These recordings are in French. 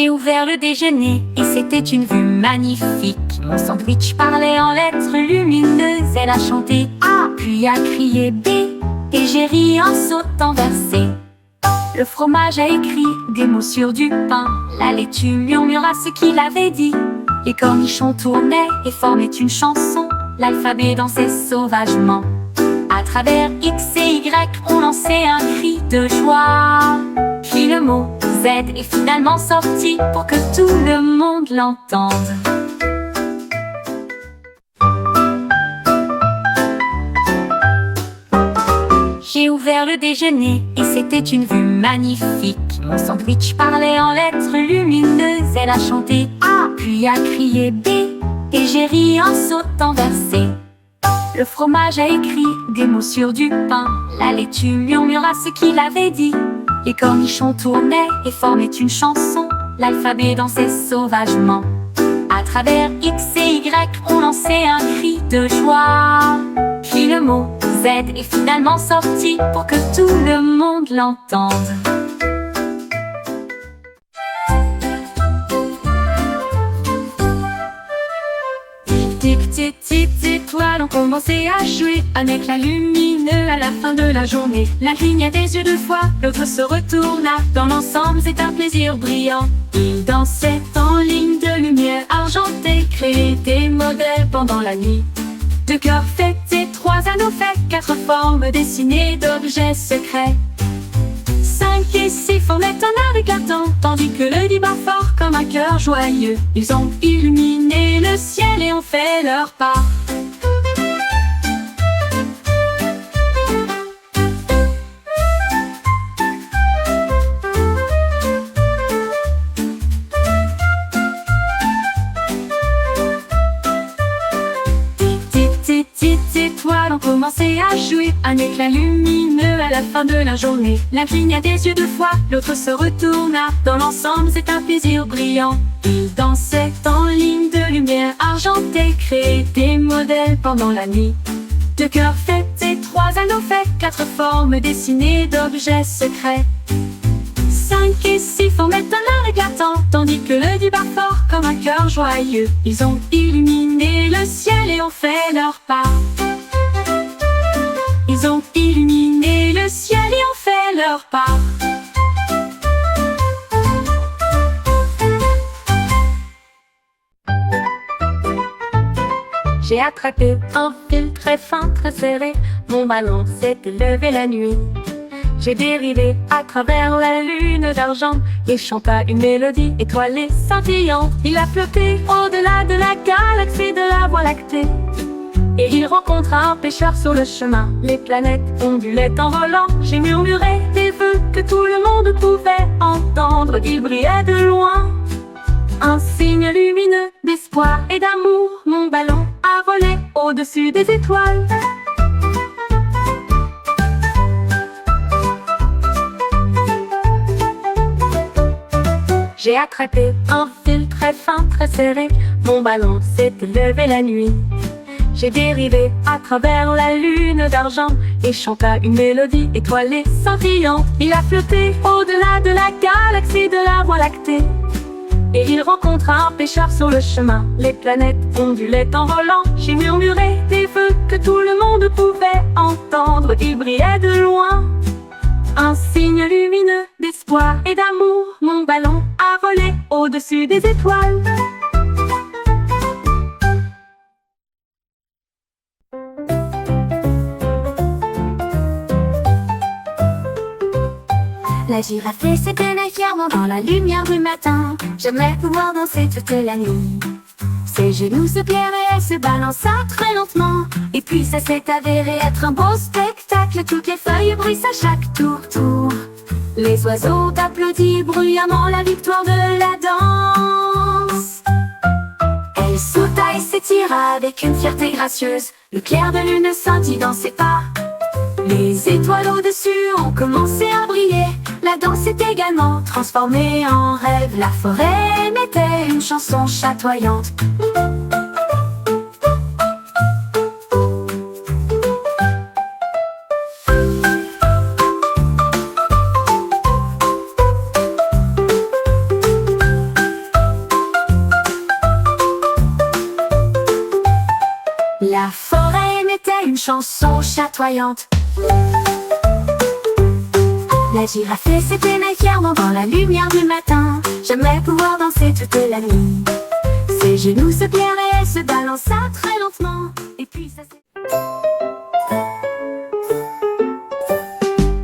J'ai ouvert le déjeuner et c'était une vue magnifique. Mon sandwich parlait en lettres lumineuses. Elle a chanté A, puis a crié B, et j'ai ri en sautant vers C. Le fromage a écrit des mots sur du pain. La laitue murmura ce qu'il avait dit. Les cornichons tournaient et formaient une chanson. L'alphabet dansait sauvagement. À travers X et Y, on lançait un cri de joie. Puis le mot Z est finalement sorti pour que tout le monde l'entende. J'ai ouvert le déjeuner et c'était une vue magnifique. Mon sandwich parlait en lettres lumineuses. Elle a chanté A, puis a crié B, et j'ai ri en sautant vers C. Le fromage a écrit des mots sur du pain. La laitue murmura ce qu'il avait dit. Les cornichons tournaient et formaient une chanson. L'alphabet dansait sauvagement. À travers X et Y, on lançait un cri de joie. Puis le mot Z est finalement sorti pour que tout le monde l'entende. Tic, tic, étoiles ont commencé à jouer un éclat lumineux à la fin de la journée. L'un cligna des yeux deux fois, l'autre se retourna. Dans l'ensemble, c'est un plaisir brillant. Ils dansaient en ligne de lumière argentée, créaient des modèles pendant la nuit. Deux cœurs faits et trois anneaux faits, quatre formes dessinées d'objets secrets. 5 et 6 formaient un art éclatant, tandis que le dit bat fort comme un cœur joyeux. Ils ont illuminé le ciel et ont fait leur part. Étoiles ont commencé à jouer un éclat lumineux à la fin de la journée. L'un cligna des yeux deux fois, l'autre se retourna. Dans l'ensemble, c'est un plaisir brillant. Ils dansaient en ligne de lumière argentée, créaient des modèles pendant la nuit. Deux cœurs faits et trois anneaux faits, quatre formes dessinées d'objets secrets. 5 et 6 formaient un art éclatant, tandis que le dit bat fort comme un cœur joyeux. Ils ont illuminé le ciel et ont fait leur part. Ils ont illuminé le ciel et ont fait leur part. J'ai attrapé un fil très fin, très serré. Mon ballon s'est élevé la nuit. J'ai dérivé à travers la lune d'argent et chanta une mélodie étoilée scintillante. Il a flotté au-delà de la galaxie de la Voie lactée. Et il rencontra un pêcheur sur le chemin. Les planètes ondulaient en volant. J'ai murmuré des vœux que tout le monde pouvait entendre. Il brillait de loin, un signe lumineux d'espoir et d'amour. Mon ballon a volé au-dessus des étoiles. J'ai attrapé un fil très fin, très serré. Mon ballon s'est élevé la nuit. J'ai dérivé à travers la lune d'argent et chanta une mélodie étoilée scintillante. Il a flotté au-delà de la galaxie de la Voie lactée. Et il rencontra un pêcheur sur le chemin. Les planètes ondulaient en volant. J'ai murmuré des vœux que tout le monde pouvait entendre. Il brillait de loin, un signe lumineux d'espoir et d'amour. Mon ballon a volé au-dessus des étoiles. La girafe s'est tenue fièrement dans la lumière du matin. J'aimerais pouvoir danser toute la nuit. Ses genoux se plièrent et elle se balança très lentement. Et puis ça s'est avéré être un beau spectacle. Toutes les feuilles bruissent à chaque tour. Les oiseaux applaudissent bruyamment la victoire de la danse. Elle sauta et s'étira avec une fierté gracieuse. Le clair de lune scintille dans ses pas. Les étoiles au-dessus ont commencé à briller. La danse s'est également transformée en rêve. La forêt émettait une chanson chatoyante. chanson chatoyante. La girafe s'éteignait fièrement dans la lumière du matin. J'aimerais pouvoir danser toute la nuit. Ses genoux se plièrent et elle se balança très lentement. Et puis ça s'est...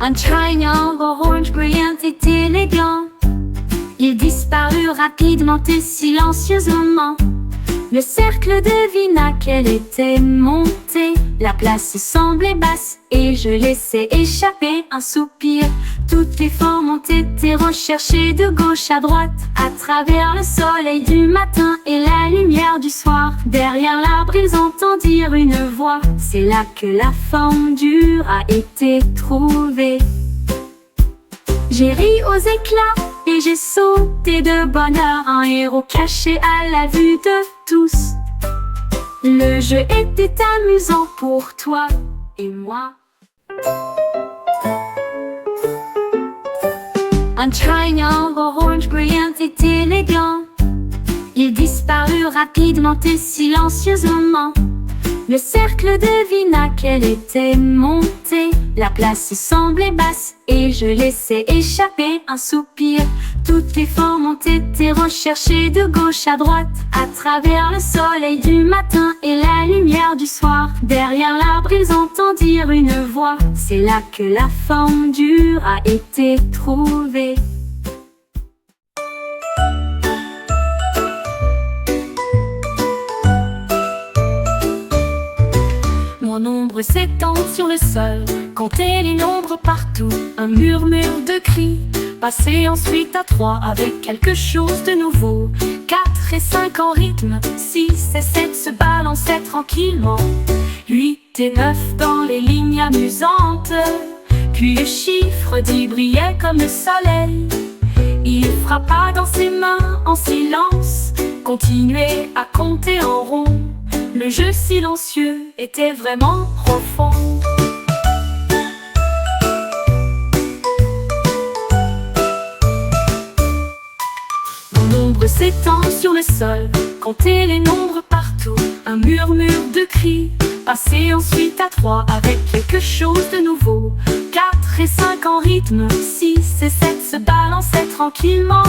Un triangle orange brillant et élégant, il disparut rapidement et silencieusement. Le cercle devina qu'elle était montée. La place semblait basse et je laissais échapper un soupir. Toutes les formes ont été recherchées de gauche à droite, à travers le soleil du matin et la lumière du soir. Derrière l'arbre ils entendirent une voix. C'est là que la forme dure a été trouvée. J'ai ri aux éclats et j'ai sauté de bonheur, un héros caché à la vue de tous. Le jeu était amusant pour toi et moi. Un triangle orange brillant et élégant, il disparut rapidement et silencieusement. Le cercle devina qu'elle était montée. La place semblait basse et je laissais échapper un soupir. Toutes les formes ont été recherchées de gauche à droite, à travers le soleil du matin et la lumière du soir. Derrière l'arbre ils entendirent une voix. C'est là que la forme dure a été trouvée. Mon ombre s'étend sur le sol, compter les nombres partout, un murmure de cris, passer ensuite à 3 avec quelque chose de nouveau. 4 et 5 en rythme, 6 et 7 se balançaient tranquillement. 8 et 9 dans les lignes amusantes, puis le chiffre 10 brillait comme le soleil. Il frappa dans ses mains en silence, continuait à compter en rond. Le jeu silencieux était vraiment profond. Mon ombre s'étend sur le sol, compter les nombres partout, un murmure de cris, passer ensuite à 3 avec quelque chose de nouveau. 4 et 5 en rythme, 6 et 7 se balançaient tranquillement.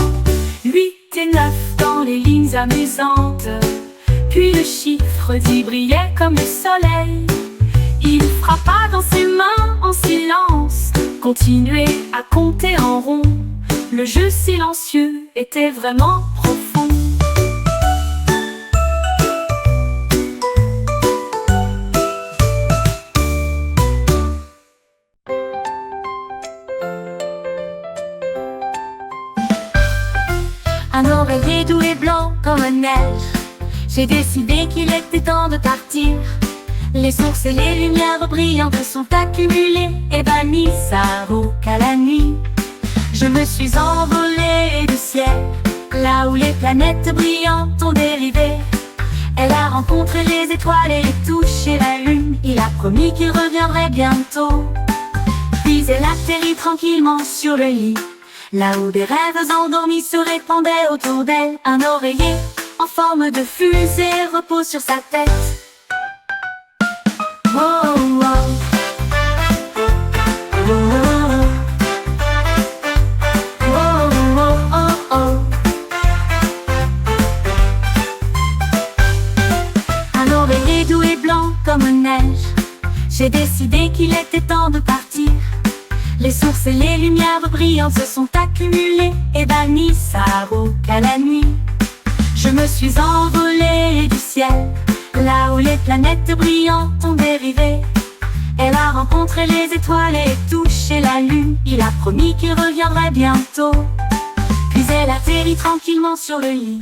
8 et 9 dans les lignes amusantes, puis le chiffre 10 brillait comme le soleil. Il frappa dans ses mains en silence, continuait à compter en rond. Le jeu silencieux était vraiment profond. Un oreiller doux et blanc comme neige, j'ai décidé qu'il était temps de partir. Les sources et les lumières brillantes sont accumulées et bannissent à qu'à la nuit. Je me suis envolée du ciel, là où les planètes brillantes ont dérivé. Elle a rencontré les étoiles et touché la lune. Il a promis qu'il reviendrait bientôt. Puis elle atterrit tranquillement sur le lit, là où des rêves endormis se répandaient autour d'elle. Un oreiller en forme de fusée repose sur sa tête. Oh, oh, oh, oh, oh, oh. Un oreiller doux et blanc comme neige, j'ai décidé qu'il était temps de partir. Les sources et les lumières brillantes se sont accumulées et bannissent à qu'à la nuit. Je me suis envolée du ciel, là où les planètes brillantes ont dérivé. Elle a rencontré les étoiles et touché la lune. Il a promis qu'il reviendrait bientôt. Puis elle atterrit tranquillement sur le lit,